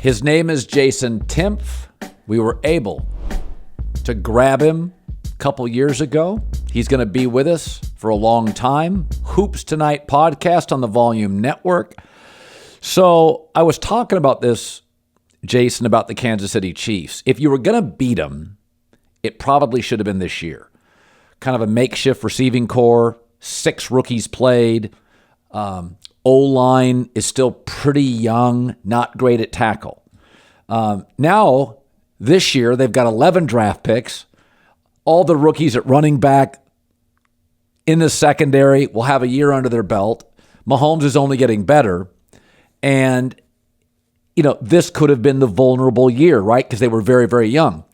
His name is Jayson Timpf. We were able to grab him a couple years ago. He's going to be with us for a long time. Hoops Tonight podcast on the Volume Network. So I was talking about this, Jayson, about the Kansas City Chiefs. If you were going to beat them, it probably should have been this year. Kind of a makeshift receiving core, 6 rookies played. O-line is still pretty young, not great at tackle. Now, this year, they've got 11 draft picks. All the rookies at running back in the secondary will have a year under their belt. Mahomes is only getting better. And, this could have been the vulnerable year, right? Because they were very, very young.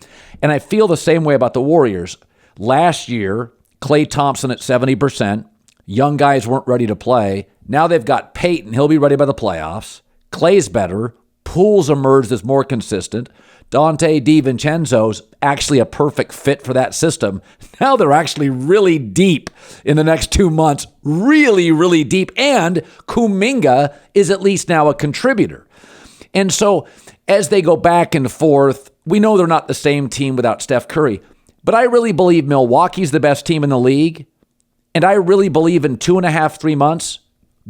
And I feel the same way about the Warriors. Last year, Klay Thompson at 70%. Young guys weren't ready to play. Now they've got Peyton. He'll be ready by the playoffs. Klay's better. Poole's emerged as more consistent. Dante DiVincenzo's actually a perfect fit for that system. Now they're actually really deep in the next 2 months. Really, really deep. And Kuminga is at least now a contributor. And so as they go back and forth, we know they're not the same team without Steph Curry. But I really believe Milwaukee's the best team in the league. And I really believe in 2.5, 3 months,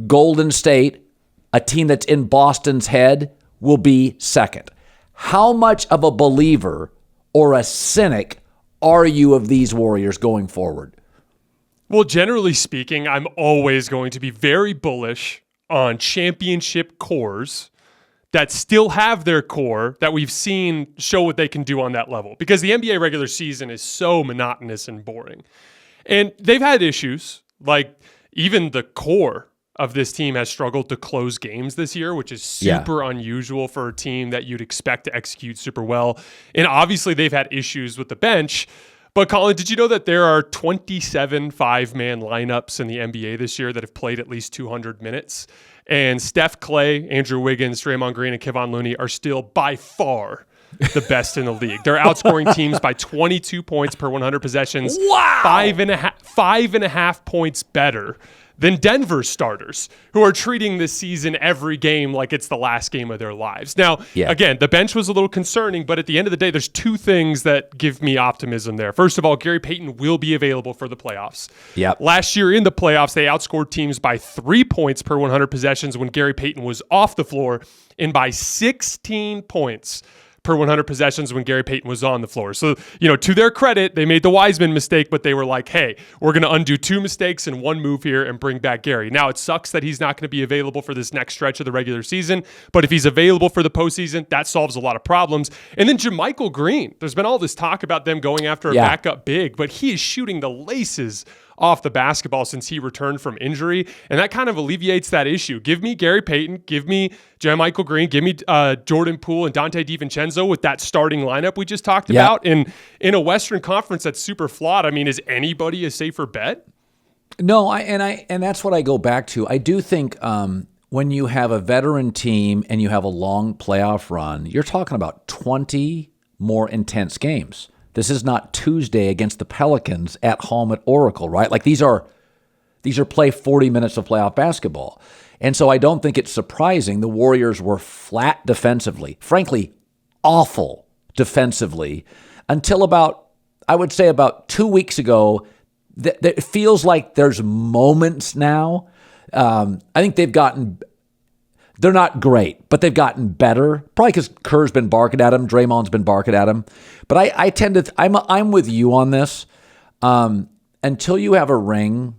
Golden State, a team that's in Boston's head, will be second. How much of a believer or a cynic are you of these Warriors going forward? Well, generally speaking, I'm always going to be very bullish on championship cores that still have their core that we've seen show what they can do on that level. Because the NBA regular season is so monotonous and boring. And they've had issues, like even the core of this team has struggled to close games this year, which is super unusual for a team that you'd expect to execute super well. And obviously they've had issues with the bench. But Colin, did you know that there are 27 5-man lineups in the NBA this year that have played at least 200 minutes? And Steph, Klay, Andrew Wiggins, Draymond Green, and Kevon Looney are still by far the best in the league. They're outscoring teams by 22 points per 100 possessions. Wow! 5.5 points better than Denver's starters, who are treating this season every game like it's the last game of their lives. Now, again, the bench was a little concerning, but at the end of the day, there's 2 things that give me optimism there. First of all, Gary Payton will be available for the playoffs. Yep. Last year in the playoffs, they outscored teams by 3 points per 100 possessions when Gary Payton was off the floor, and by 16 points per 100 possessions when Gary Payton was on the floor. So, to their credit, they made the Wiseman mistake, but they were like, hey, we're going to undo 2 mistakes in 1 move here and bring back Gary. Now, it sucks that he's not going to be available for this next stretch of the regular season, but if he's available for the postseason, that solves a lot of problems. And then JaMychal Green, there's been all this talk about them going after a backup big, but he is shooting the laces off the basketball since he returned from injury, and that kind of alleviates that issue. Give me Gary Payton, give me JaMychal Green, give me Jordan Poole and Dante DiVincenzo with that starting lineup we just talked about. And in a Western Conference that's super flawed, I mean, is anybody a safer bet? No, and that's what I go back to. I do think when you have a veteran team and you have a long playoff run, you're talking about 20 more intense games. This is not Tuesday against the Pelicans at home at Oracle, right? Like these are play 40 minutes of playoff basketball. And so I don't think it's surprising the Warriors were flat defensively, frankly, awful defensively until about 2 weeks ago. It feels like there's moments now. I think they're not great, but they've gotten better. Probably because Kerr's been barking at him, Draymond's been barking at him. But I'm with you on this. Until you have a ring,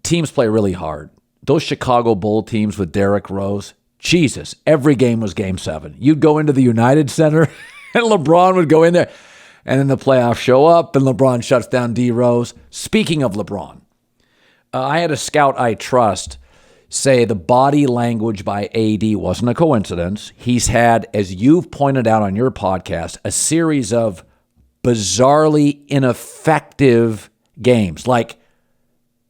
teams play really hard. Those Chicago Bull teams with Derrick Rose, Jesus, every game was Game 7. You'd go into the United Center, and LeBron would go in there, and then the playoffs show up, and LeBron shuts down D. Rose. Speaking of LeBron, I had a scout I trust say the body language by AD wasn't a coincidence. He's had, as you've pointed out on your podcast, a series of bizarrely ineffective games, like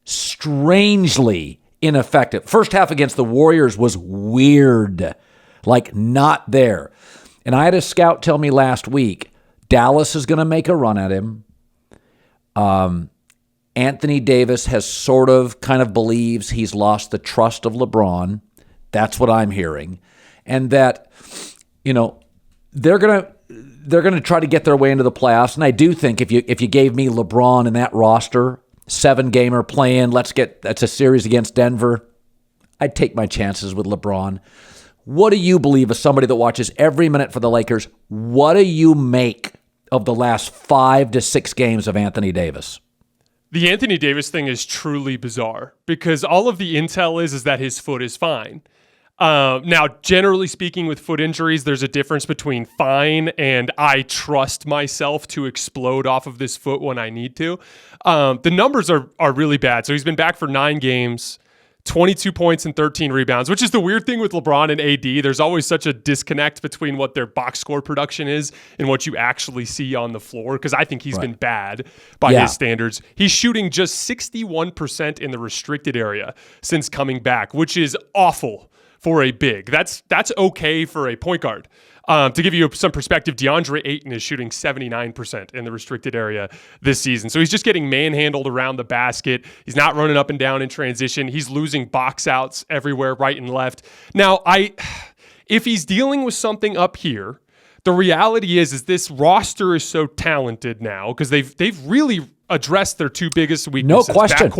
strangely ineffective. First half against the Warriors was weird, like not there. And I had a scout tell me last week, Dallas is going to make a run at him. Anthony Davis has kind of believes he's lost the trust of LeBron. That's what I'm hearing. and that, they're gonna try to get their way into the playoffs. And I do think if you gave me LeBron in that roster, 7-gamer playing, that's a series against Denver, I'd take my chances with LeBron. What do you believe, as somebody that watches every minute for the Lakers, what do you make of the last 5 to 6 games of Anthony Davis? The Anthony Davis thing is truly bizarre because all of the intel is that his foot is fine. Now, generally speaking, with foot injuries, there's a difference between fine and I trust myself to explode off of this foot when I need to. The numbers are really bad. So he's been back for 9 games. 22 points and 13 rebounds, which is the weird thing with LeBron and AD. There's always such a disconnect between what their box score production is and what you actually see on the floor, because I think he's been bad by his standards. He's shooting just 61% in the restricted area since coming back, which is awful for a big. That's okay for a point guard. To give you some perspective, DeAndre Ayton is shooting 79% in the restricted area this season. So he's just getting manhandled around the basket. He's not running up and down in transition. He's losing box outs everywhere, right and left. Now, if he's dealing with something up here, the reality is this roster is so talented now because they've really addressed their 2 biggest weaknesses. No question.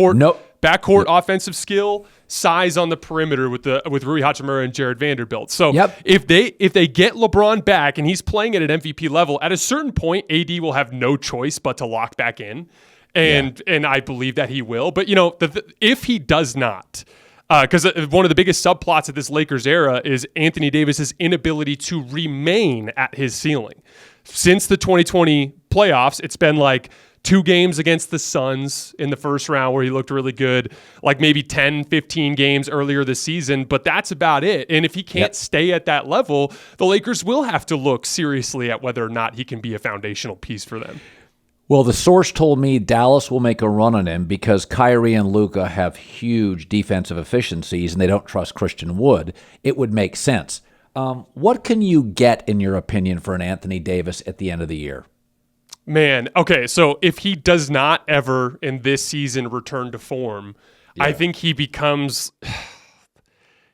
Backcourt offensive skill, size on the perimeter with Rui Hachimura and Jared Vanderbilt. So if they get LeBron back and he's playing at an MVP level, at a certain point, AD will have no choice but to lock back in, and I believe that he will. But if he does not, because one of the biggest subplots of this Lakers era is Anthony Davis's inability to remain at his ceiling. Since the 2020 playoffs, it's been like 2 games against the Suns in the first round where he looked really good, like maybe 10, 15 games earlier this season, but that's about it. And if he can't stay at that level, the Lakers will have to look seriously at whether or not he can be a foundational piece for them. Well, the source told me Dallas will make a run on him because Kyrie and Luka have huge defensive efficiencies and they don't trust Christian Wood. It would make sense. What can you get, in your opinion, for an Anthony Davis at the end of the year? Man, okay, so if he does not ever in this season return to form, I think he becomes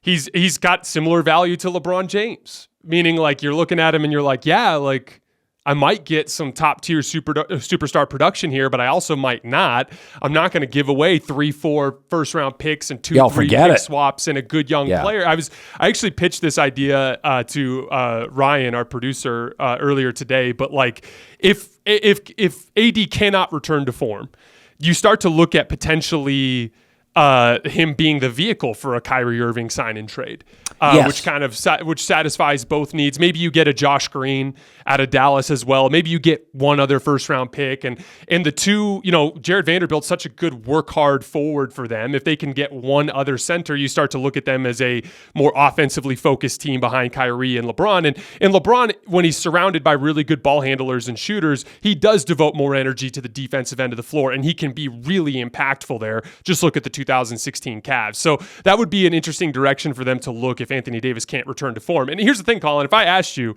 he's got similar value to LeBron James, meaning like you're looking at him and you're like, yeah, like I might get some top-tier superstar production here, but I also might not. I'm not going to give away 3-4 first-round picks and 2-3 pick swaps and a good young player. I actually pitched this idea to Ryan, our producer, earlier today. But like, if AD cannot return to form, you start to look at potentially him being the vehicle for a Kyrie Irving sign and trade, which satisfies both needs. Maybe you get a Josh Green out of Dallas as well. Maybe you get one other first round pick, and the 2, Jared Vanderbilt's such a good work hard forward for them. If they can get one other center, you start to look at them as a more offensively focused team behind Kyrie and LeBron. And LeBron, when he's surrounded by really good ball handlers and shooters, he does devote more energy to the defensive end of the floor, and he can be really impactful there. Just look at the 2016 Cavs. So that would be an interesting direction for them to look if Anthony Davis can't return to form. And here's the thing, Colin, if I asked you,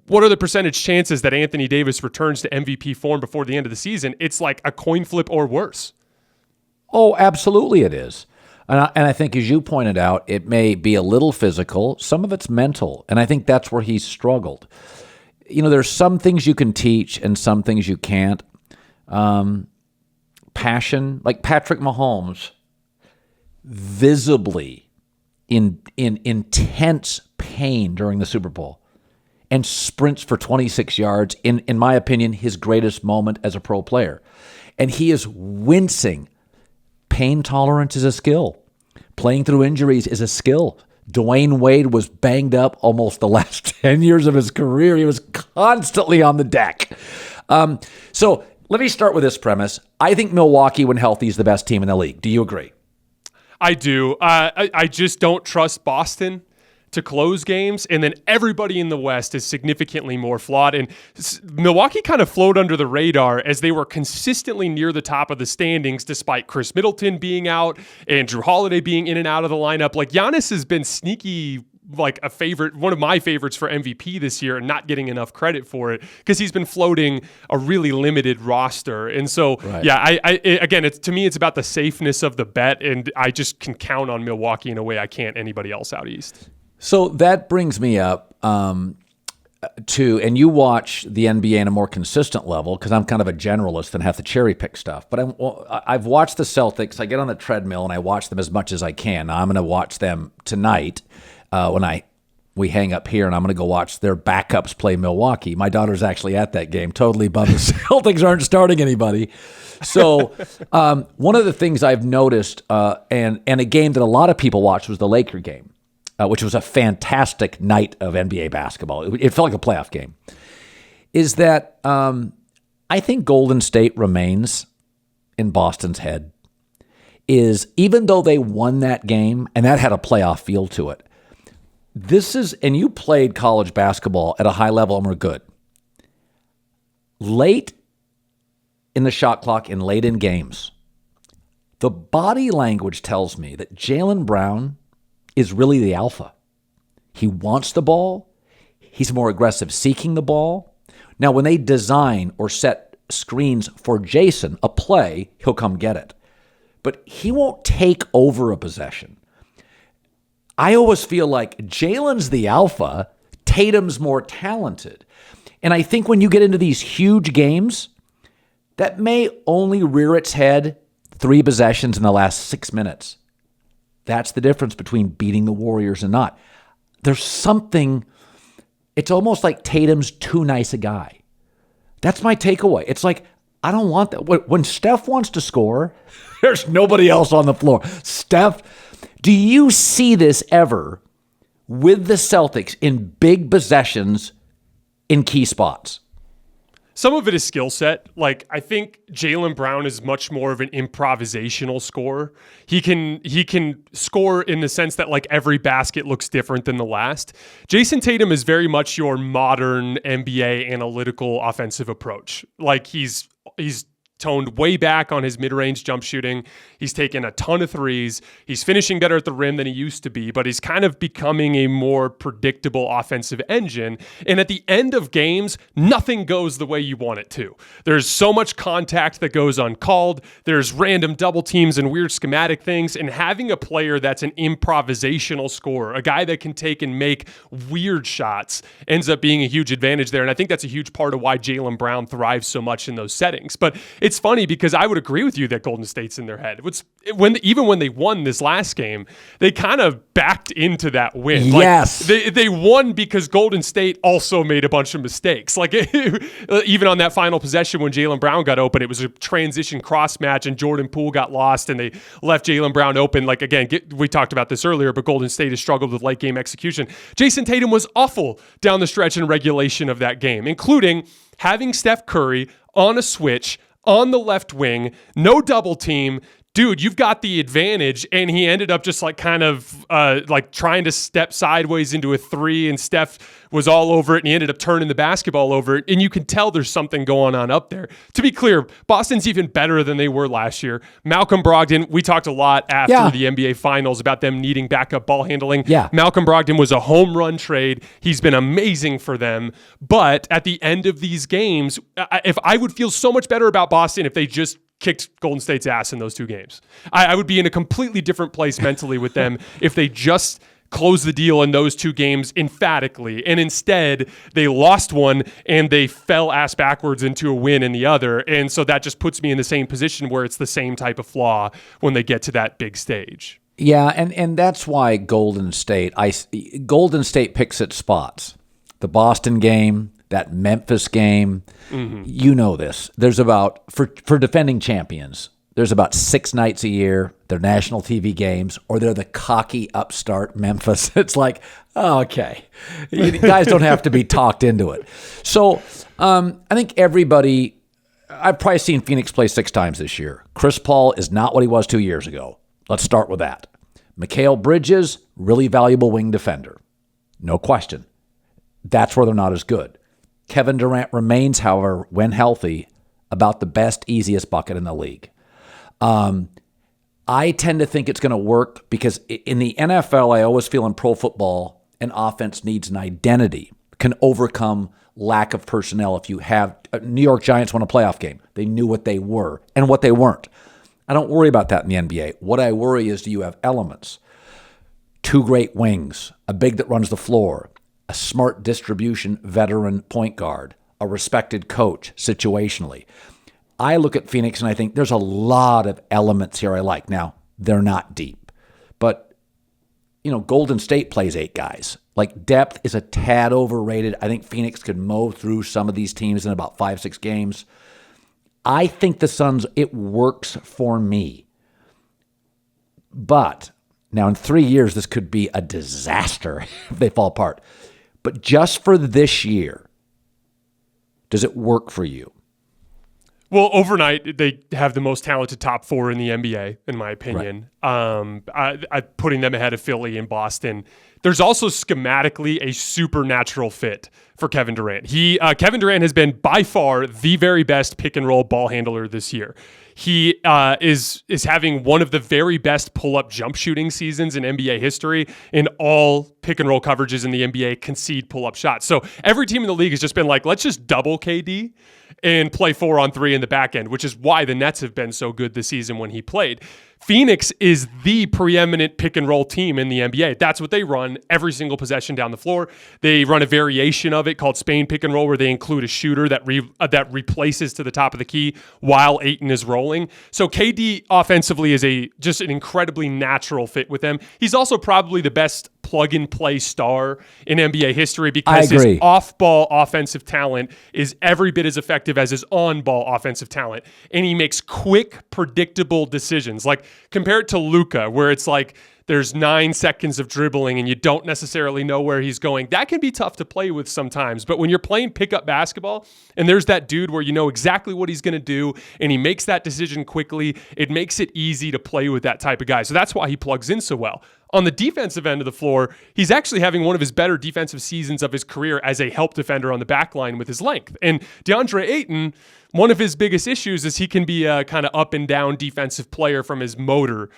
what are the percentage chances that Anthony Davis returns to MVP form before the end of the season? It's like a coin flip or worse. Oh, absolutely it is. And I think, as you pointed out, it may be a little physical. Some of it's mental. And I think that's where he's struggled. There's some things you can teach and some things you can't. Passion, like Patrick Mahomes, visibly in intense pain during the Super Bowl and sprints for 26 yards, in my opinion, his greatest moment as a pro player. And he is wincing. Pain tolerance is a skill. Playing through injuries is a skill. Dwayne Wade was banged up almost the last 10 years of his career. He was constantly on the deck. So let me start with this premise. I think Milwaukee, when healthy, is the best team in the league. Do you agree? I do. I just don't trust Boston to close games, and then everybody in the West is significantly more flawed. And Milwaukee kind of flowed under the radar as they were consistently near the top of the standings, despite Chris Middleton being out and Drew Holiday being in and out of the lineup. Like, Giannis has been sneaky, like a favorite, one of my favorites for MVP this year, and not getting enough credit for it because he's been floating a really limited roster. And so, again, to me, it's about the safeness of the bet, and I just can count on Milwaukee in a way I can't anybody else out east. So that brings me up and you watch the NBA in a more consistent level because I'm kind of a generalist and have to cherry pick stuff. But I've watched the Celtics. I get on the treadmill and I watch them as much as I can. Now, I'm going to watch them tonight when we hang up here, and I'm going to go watch their backups play Milwaukee. My daughter's actually at that game, totally bummed the Celtics aren't starting anybody. So one of the things I've noticed, and a game that a lot of people watched was the Laker game, which was a fantastic night of NBA basketball. It felt like a playoff game, is that I think Golden State remains in Boston's head. Is even though they won that game, and that had a playoff feel to it, and you played college basketball at a high level and were good. Late in the shot clock and late in games, the body language tells me that Jaylen Brown is really the alpha. He wants the ball. He's more aggressive seeking the ball. Now, when they design or set screens for Jayson, a play, he'll come get it. But he won't take over a possession. I always feel like Jaylen's the alpha, Tatum's more talented. And I think when you get into these huge games, that may only rear its head 3 possessions in the last 6 minutes. That's the difference between beating the Warriors and not. There's something, it's almost like Tatum's too nice a guy. That's my takeaway. It's like, I don't want that. When Steph wants to score, there's nobody else on the floor. Steph, do you see this ever with the Celtics in big possessions in key spots? Some of it is skill set. Like, I think Jaylen Brown is much more of an improvisational scorer. He can score in the sense that like every basket looks different than the last. Jayson Tatum is very much your modern NBA analytical offensive approach. Like he's toned way back on his mid-range jump shooting. He's taken a ton of threes. He's finishing better at the rim than he used to be, but he's kind of becoming a more predictable offensive engine. And at the end of games, nothing goes the way you want it to. There's so much contact that goes uncalled. There's random double teams and weird schematic things. And having a player that's an improvisational scorer, a guy that can take and make weird shots, ends up being a huge advantage there. And I think that's a huge part of why Jaylen Brown thrives so much in those settings. But it's funny because I would agree with you that Golden State's in their head. Even when they won this last game, they kind of backed into that win. Yes. Like they won because Golden State also made a bunch of mistakes. Like even on that final possession when Jaylen Brown got open, it was a transition cross match and Jordan Poole got lost and they left Jaylen Brown open. Like again, we talked about this earlier, but Golden State has struggled with late game execution. Jayson Tatum was awful down the stretch in regulation of that game, including having Steph Curry on a switch on the left wing, no double team. Dude, you've got the advantage. And he ended up just like kind of like trying to step sideways into a 3 and Steph was all over it and he ended up turning the basketball over it. And you can tell there's something going on up there. To be clear, Boston's even better than they were last year. Malcolm Brogdon, we talked a lot after the NBA Finals about them needing backup ball handling. Yeah. Malcolm Brogdon was a home run trade. He's been amazing for them. But at the end of these games, if I would feel so much better about Boston if they just kicked Golden State's ass in those 2 games. I would be in a completely different place mentally with them if they just closed the deal in those 2 games emphatically. And instead, they lost one and they fell ass backwards into a win in the other. And so that just puts me in the same position where it's the same type of flaw when they get to that big stage. Yeah, and that's why Golden State picks its spots. The Boston game, that Memphis game, you know this. There's about, for defending champions, there's about 6 nights a year, they're national TV games, or they're the cocky upstart Memphis. It's like, oh, okay. You guys don't have to be talked into it. So I think I've probably seen Phoenix play 6 times this year. Chris Paul is not what he was 2 years ago. Let's start with that. Mikal Bridges, really valuable wing defender. No question. That's where they're not as good. Kevin Durant remains, however, when healthy, about the best, easiest bucket in the league. I tend to think it's going to work because in the NFL, I always feel in pro football, an offense needs an identity, can overcome lack of personnel. If you have New York Giants won a playoff game, they knew what they were and what they weren't. I don't worry about that in the NBA. What I worry is, do you have elements? two great wings, a big that runs the floor, a smart distribution veteran point guard, a respected coach situationally. I look at Phoenix and I think there's a lot of elements here I like. Now, they're not deep, but Golden State plays 8 guys. Like, depth is a tad overrated. I think Phoenix could mow through some of these teams in about 5-6 games. I think the Suns, it works for me. But now in 3 years, this could be a disaster if they fall apart. But just for this year, does it work for you? Well, overnight, they have the most talented top 4 in the NBA, in my opinion. Right. Putting them ahead of Philly and Boston. There's also schematically a supernatural fit for Kevin Durant. Kevin Durant has been by far the very best pick and roll ball handler this year. He is having one of the very best pull-up jump shooting seasons in NBA history, and all pick and roll coverages in the NBA concede pull-up shots. So every team in the league has just been like, let's just double KD and play 4-on-3 in the back end, which is why the Nets have been so good this season when he played. Phoenix is the preeminent pick and roll team in the NBA. That's what they run every single possession down the floor. They run a variation of it called Spain pick and roll, where they include a shooter that replaces to the top of the key while Ayton is rolling. So KD offensively is just an incredibly natural fit with them. He's also probably the best plug-and-play star in NBA history because his off-ball offensive talent is every bit as effective as his on-ball offensive talent. And he makes quick, predictable decisions. Like, compare it to Luka, where it's like there's 9 seconds of dribbling and you don't necessarily know where he's going. That can be tough to play with sometimes. But when you're playing pickup basketball and there's that dude where you know exactly what he's going to do and he makes that decision quickly, it makes it easy to play with that type of guy. So that's why he plugs in so well. On the defensive end of the floor, he's actually having one of his better defensive seasons of his career as a help defender on the back line with his length. And DeAndre Ayton, one of his biggest issues is he can be a kind of up and down defensive player from his motor,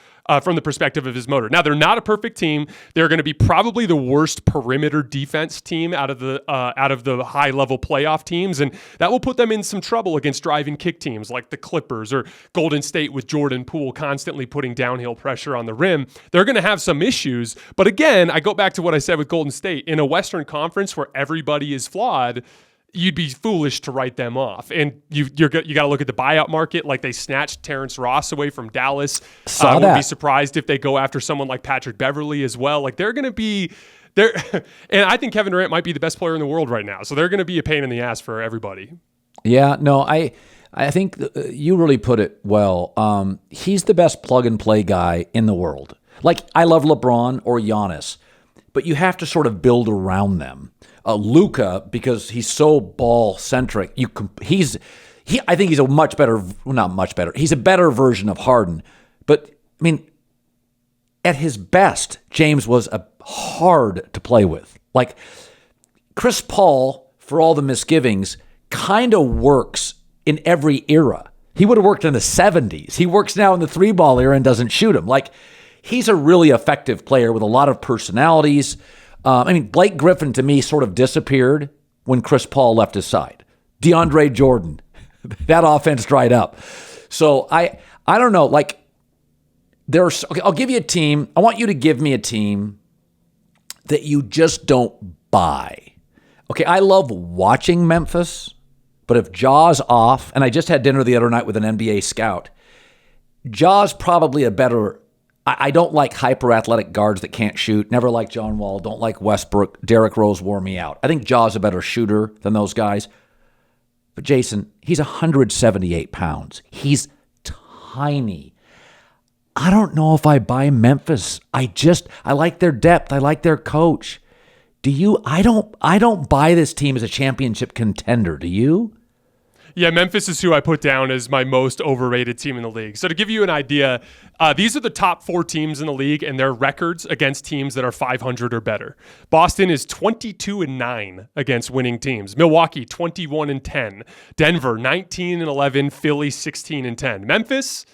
from the perspective of his motor. Now, they're not a perfect team. They're going to be probably the worst perimeter defense team out of the high level playoff teams, and that will put them in some trouble against drive and kick teams like the Clippers or Golden State with Jordan Poole constantly putting downhill pressure on the rim. They're going to have some issues, but again, I go back to what I said with Golden State. In a Western Conference where everybody is flawed, you'd be foolish to write them off. And you got to look at the buyout market. Like, they snatched Terrence Ross away from Dallas. I wouldn't be surprised if they go after someone like Patrick Beverley as well. Like, they're going to be there. And I think Kevin Durant might be the best player in the world right now. So they're going to be a pain in the ass for everybody. Yeah, no, I think you really put it well. He's the best plug and play guy in the world. Like, I love LeBron or Giannis, but you have to sort of build around them. Luka, because he's so ball centric, I think he's a much better, well, not much better. He's a better version of Harden. But I mean, at his best, James was hard to play with. Like, Chris Paul, for all the misgivings, kind of works in every era. He would have worked in the 70s. He works now in the 3-ball era and doesn't shoot him. Like, he's a really effective player with a lot of personalities. Blake Griffin, to me, sort of disappeared when Chris Paul left his side. DeAndre Jordan, that offense dried up. So I don't know. Like, I'll give you a team. I want you to give me a team that you just don't buy. Okay, I love watching Memphis, but if Ja's off, and I just had dinner the other night with an NBA scout, Ja's probably a better. I don't like hyper-athletic guards that can't shoot. Never liked John Wall. Don't like Westbrook. Derrick Rose wore me out. I think Ja's a better shooter than those guys. But Jayson, he's 178 pounds. He's tiny. I don't know if I buy Memphis. I like their depth. I like their coach. Do you? I don't buy this team as a championship contender. Do you? Yeah, Memphis is who I put down as my most overrated team in the league. So to give you an idea, these are the top 4 teams in the league and their records against teams that are 500 or better. Boston is 22-9 against winning teams. Milwaukee 21-10. Denver 19-11. Philly 16-10. Memphis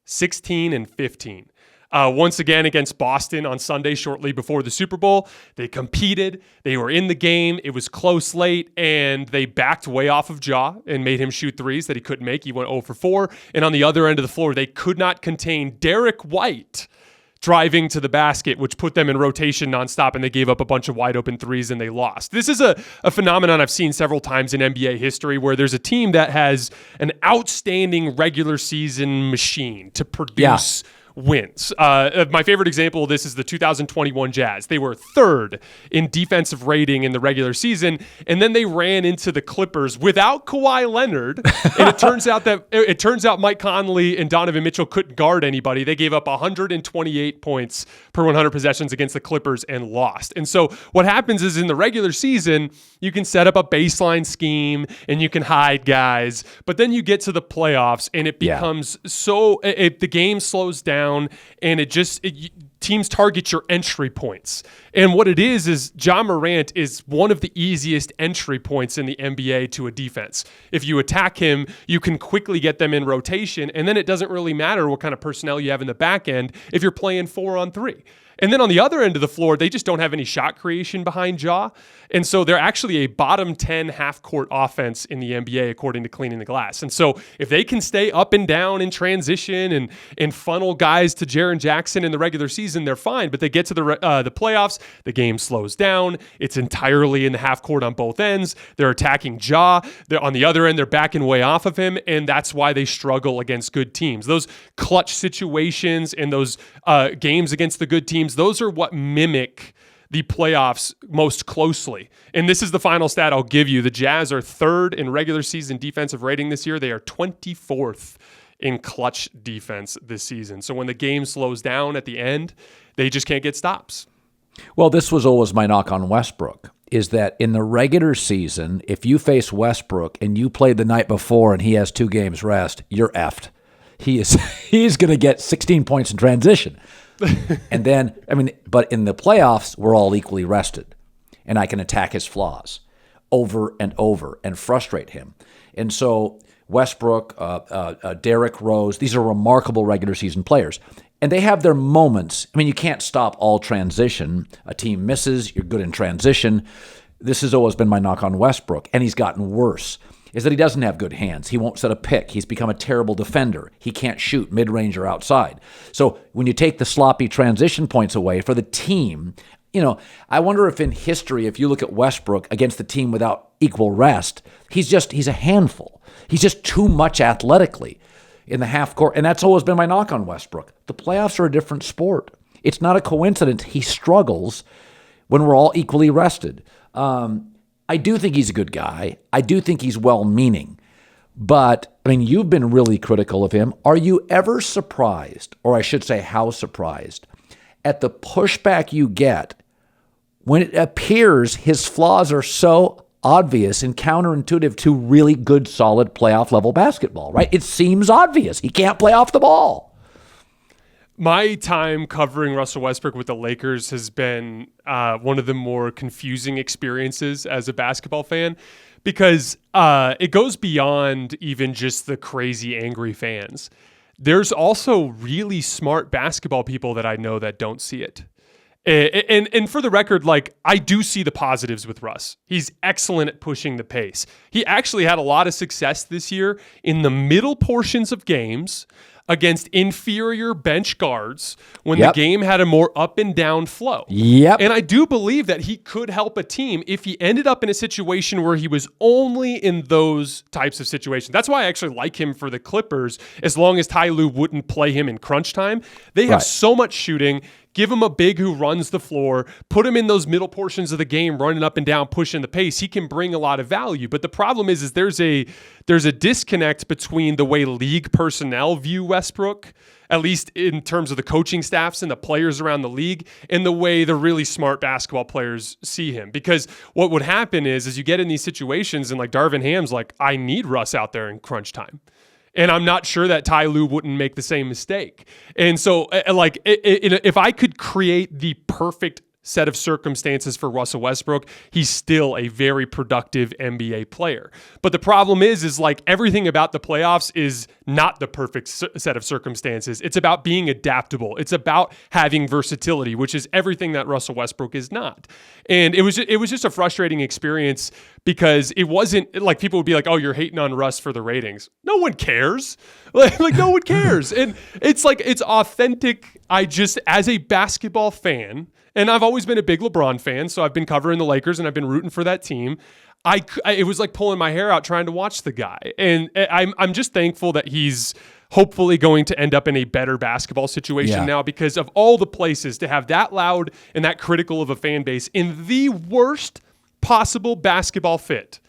16-15. Once again against Boston on Sunday shortly before the Super Bowl. They competed. They were in the game. It was close late, and they backed way off of Ja and made him shoot threes that he couldn't make. He went 0 for 4. And on the other end of the floor, they could not contain Derek White, driving to the basket, which put them in rotation nonstop, and they gave up a bunch of wide open threes and they lost. This is a phenomenon I've seen several times in NBA history where there's a team that has an outstanding regular season machine to produce wins. My favorite example of this is the 2021 Jazz. They were third in defensive rating in the regular season, and then they ran into the Clippers without Kawhi Leonard. And it turns out Mike Conley and Donovan Mitchell couldn't guard anybody. They gave up 128 points per 100 possessions against the Clippers and lost. And so what happens is in the regular season, you can set up a baseline scheme and you can hide guys, but then you get to the playoffs and it becomes the game slows down. And teams target your entry points. And what it is Ja Morant is one of the easiest entry points in the NBA to a defense. If you attack him, you can quickly get them in rotation, and then it doesn't really matter what kind of personnel you have in the back end if you're playing 4-on-3. And then on the other end of the floor, they just don't have any shot creation behind Ja. And so they're actually a bottom 10 half-court offense in the NBA, according to Cleaning the Glass. And so if they can stay up and down in transition and funnel guys to Jaren Jackson in the regular season, they're fine. But they get to the playoffs, the game slows down. It's entirely in the half-court on both ends. They're attacking Ja. On the other end, they're backing way off of him, and that's why they struggle against good teams. Those clutch situations and those games against the good teams, those are what mimic the playoffs most closely. And this is the final stat I'll give you. The Jazz are third in regular season defensive rating this year. They are 24th in clutch defense this season. So when the game slows down at the end, they just can't get stops. Well, this was always my knock on Westbrook, is that in the regular season, if you face Westbrook and you played the night before and he has 2 games rest, you're effed. He's going to get 16 points in transition. And then, but in the playoffs, we're all equally rested. And I can attack his flaws over and over and frustrate him. And so Westbrook, Derrick Rose, these are remarkable regular season players. And they have their moments. You can't stop all transition. A team misses, you're good in transition. This has always been my knock on Westbrook, and he's gotten worse, is that he doesn't have good hands. He won't set a pick. He's become a terrible defender. He can't shoot mid-range or outside. So when you take the sloppy transition points away for the team, I wonder if in history, if you look at Westbrook against the team without equal rest, he's a handful. He's just too much athletically in the half court. And that's always been my knock on Westbrook. The playoffs are a different sport. It's not a coincidence he struggles when we're all equally rested. I do think he's a good guy. I do think he's well-meaning. But, you've been really critical of him. Are you ever surprised, or I should say how surprised, at the pushback you get when it appears his flaws are so obvious and counterintuitive to really good, solid playoff-level basketball, right? It seems obvious. He can't play off the ball. My time covering Russell Westbrook with the Lakers has been one of the more confusing experiences as a basketball fan because it goes beyond even just the crazy, angry fans. There's also really smart basketball people that I know that don't see it. And for the record, I do see the positives with Russ. He's excellent at pushing the pace. He actually had a lot of success this year in the middle portions of games against inferior bench guards when the game had a more up and down flow. And I do believe that he could help a team if he ended up in a situation where he was only in those types of situations. That's why I actually like him for the Clippers, as long as Ty Lue wouldn't play him in crunch time. They have so much shooting. Give him a big who runs the floor, put him in those middle portions of the game, running up and down, pushing the pace. He can bring a lot of value. But the problem is there's a disconnect between the way league personnel view Westbrook, at least in terms of the coaching staffs and the players around the league, and the way the really smart basketball players see him. Because what would happen is you get in these situations and Darvin Ham's I need Russ out there in crunch time. And I'm not sure that Ty Lue wouldn't make the same mistake. And so, if I could create the perfect set of circumstances for Russell Westbrook, he's still a very productive NBA player. But the problem is like everything about the playoffs is not the perfect set of circumstances. It's about being adaptable. It's about having versatility, which is everything that Russell Westbrook is not. And it was just a frustrating experience because it wasn't like people would be like, oh, you're hating on Russ for the ratings. No one cares. Like no one cares. And it's like, it's authentic. As a basketball fan, and I've always been a big LeBron fan, so I've been covering the Lakers and I've been rooting for that team. It was like pulling my hair out trying to watch the guy. And I'm just thankful that he's hopefully going to end up in a better basketball situation now because of all the places to have that loud and that critical of a fan base in the worst possible basketball fit.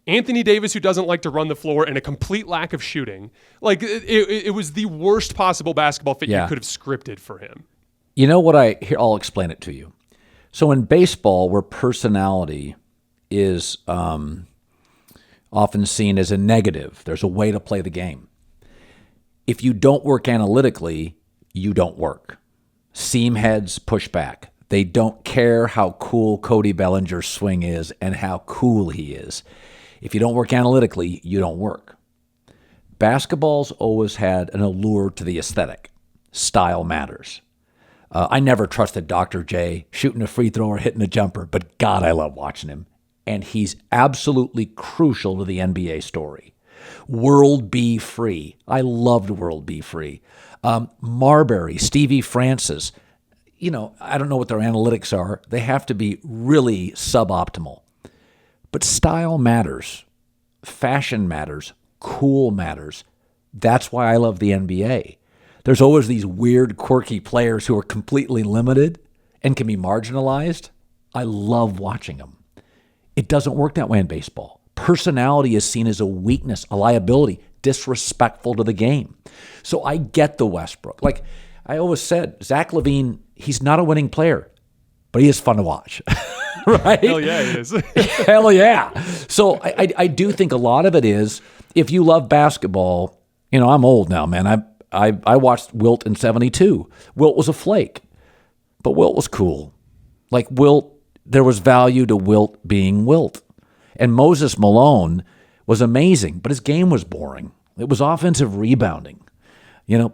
Anthony Davis, who doesn't like to run the floor, and a complete lack of shooting. Like, it was the worst possible basketball fit you could have scripted for him. You know what I'll explain it to you. So in baseball, where personality is often seen as a negative, there's a way to play the game. If you don't work analytically, you don't work. Seam heads push back. They don't care how cool Cody Bellinger's swing is and how cool he is. If you don't work analytically, you don't work. Basketball's always had an allure to the aesthetic. Style matters. I never trusted Dr. J shooting a free throw or hitting a jumper, but God, I love watching him. And he's absolutely crucial to the NBA story. World Be Free. I loved World Be Free. Marbury, Stevie Francis. I don't know what their analytics are. They have to be really suboptimal. But style matters. Fashion matters. Cool matters. That's why I love the NBA. There's always these weird, quirky players who are completely limited and can be marginalized. I love watching them. It doesn't work that way in baseball. Personality is seen as a weakness, a liability, disrespectful to the game. So I get the Westbrook. Like I always said, Zach LaVine, he's not a winning player, but he is fun to watch. Right? Hell yeah, he is. Hell yeah. So I do think a lot of it is, if you love basketball, I'm old now, man. I watched Wilt in 72. Wilt was a flake, but Wilt was cool. Like Wilt, there was value to Wilt being Wilt. And Moses Malone was amazing, but his game was boring. It was offensive rebounding.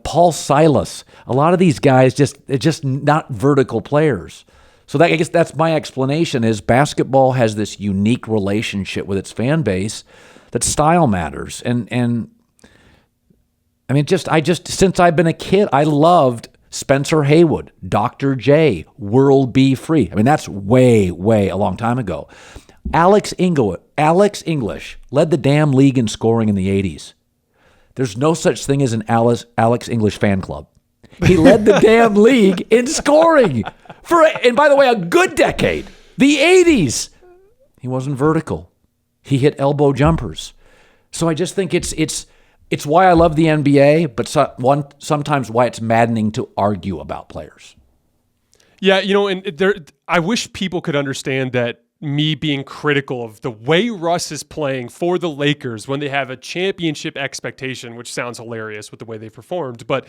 Paul Silas, a lot of these guys they're just not vertical players. So I guess that's my explanation is basketball has this unique relationship with its fan base that style matters. And I mean, since I've been a kid, I loved Spencer Haywood, Dr. J, World Be Free. I mean, that's way, way a long time ago. Alex English led the damn league in scoring in the 80s. There's no such thing as an Alex English fan club. He led the damn league in scoring and by the way, a good decade, the 80s. He wasn't vertical. He hit elbow jumpers. So I just think it's why I love the NBA, but sometimes why it's maddening to argue about players. Yeah, I wish people could understand that me being critical of the way Russ is playing for the Lakers when they have a championship expectation, which sounds hilarious with the way they performed, but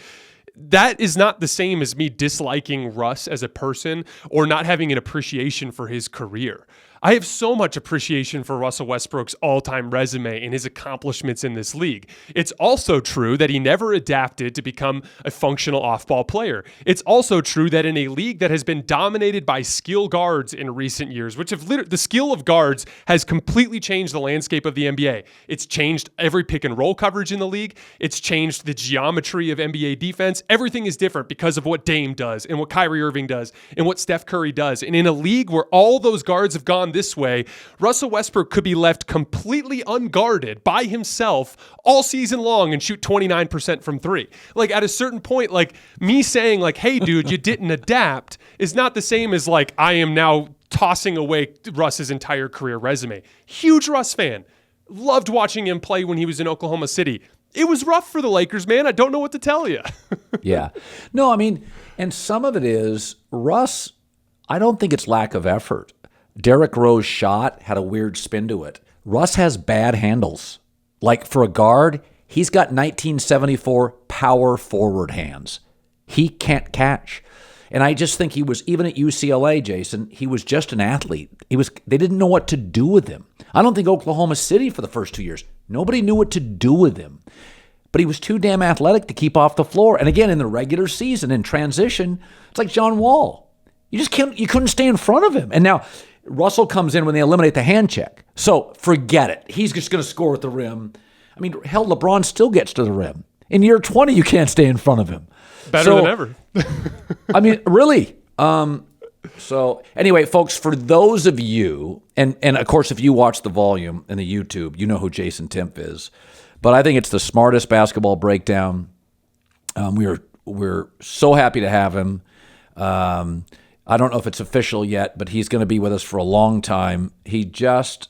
that is not the same as me disliking Russ as a person or not having an appreciation for his career. I have so much appreciation for Russell Westbrook's all-time resume and his accomplishments in this league. It's also true that he never adapted to become a functional off-ball player. It's also true that in a league that has been dominated by skill guards in recent years, which the skill of guards has completely changed the landscape of the NBA. It's changed every pick and roll coverage in the league. It's changed the geometry of NBA defense. Everything is different because of what Dame does and what Kyrie Irving does and what Steph Curry does. And in a league where all those guards have gone this way, Russell Westbrook could be left completely unguarded by himself all season long and shoot 29% from three. Like at a certain point, like me saying like, hey dude, you didn't adapt is not the same as like, I am now tossing away Russ's entire career resume. Huge Russ fan. Loved watching him play when he was in Oklahoma City. It was rough for the Lakers, man. I don't know what to tell you. Yeah. No, I mean, and some of it is Russ, I don't think it's lack of effort. Derrick Rose's shot had a weird spin to it. Russ has bad handles. Like for a guard, he's got 1974 power forward hands. He can't catch. And I just think he was, even at UCLA, Jayson, he was just an athlete. They didn't know what to do with him. I don't think Oklahoma City for the first 2 years, nobody knew what to do with him. But he was too damn athletic to keep off the floor. And again, in the regular season, in transition, it's like John Wall. You couldn't stay in front of him. And now Russell comes in when they eliminate the hand check. So forget it. He's just going to score at the rim. I mean, hell, LeBron still gets to the rim. In year 20, you can't stay in front of him. Better than ever. I mean, really. So anyway, folks, for those of you, and of course, if you watch the volume and the YouTube, you know who Jayson Timpf is. But I think it's the smartest basketball breakdown. We're so happy to have him. I don't know if it's official yet, but he's going to be with us for a long time. He just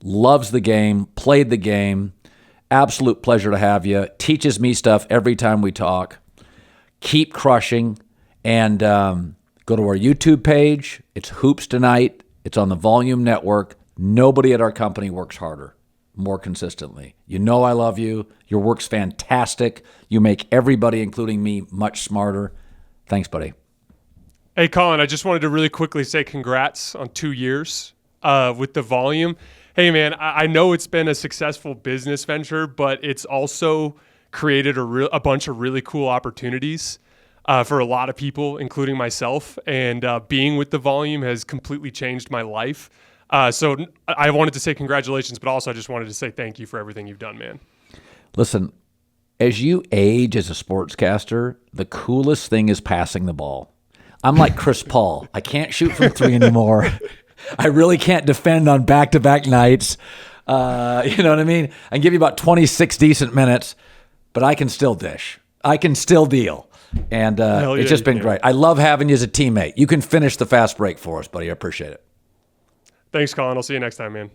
loves the game, played the game. Absolute pleasure to have you. Teaches me stuff every time we talk. Keep crushing. And go to our YouTube page. It's Hoops Tonight. It's on the Volume Network. Nobody at our company works harder, more consistently. You know I love you. Your work's fantastic. You make everybody, including me, much smarter. Thanks, buddy. Hey, Colin, I just wanted to really quickly say congrats on 2 years with the Volume. Hey, man, I know it's been a successful business venture, but it's also created a bunch of really cool opportunities for a lot of people, including myself. And being with the Volume has completely changed my life. So I wanted to say congratulations, but also I just wanted to say thank you for everything you've done, man. Listen, as you age as a sportscaster, the coolest thing is passing the ball. I'm like Chris Paul. I can't shoot from three anymore. I really can't defend on back-to-back nights. You know what I mean? I can give you about 26 decent minutes, but I can still dish. I can still deal. And it's just been great. I love having you as a teammate. You can finish the fast break for us, buddy. I appreciate it. Thanks, Colin. I'll see you next time, man.